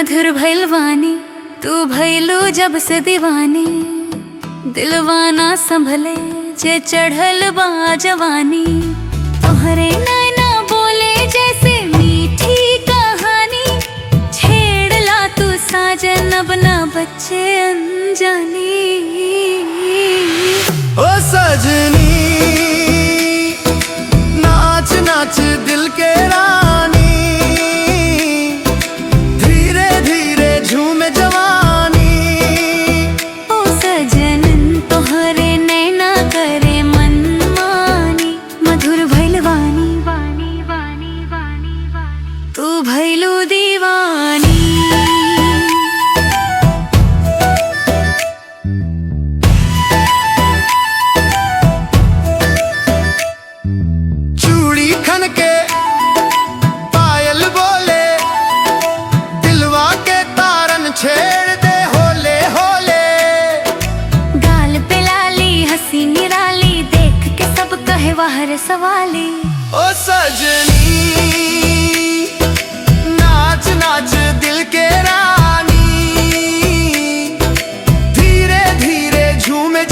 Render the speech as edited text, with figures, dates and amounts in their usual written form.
मधुर भइल वानी, तू भइलू जब से दीवानी। दिलवाना संभले जे चढ़ल बा जवानी। तोहरे नैना बोले जैसे मीठी कहानी। छेड़ला तू साजन अपना बच्चे अनजानी। ओ सजनी नाच नाच दिल के रानी। धीरे धीरे झूमे जवानी। ओ सजन तोहरे नैना करे मनमानी। मधुर भइल वानी, वानी वानी वानी वानी, तू भइलू दीवानी। खन के पायल बोले, दिलवा के तारन छेड़ दे होले होले। गाल पे लाली हंसी निराली, देख के सब कहे वाह रे सवाली। ओ सजनी नाच नाच दिल के रानी। धीरे धीरे झूमे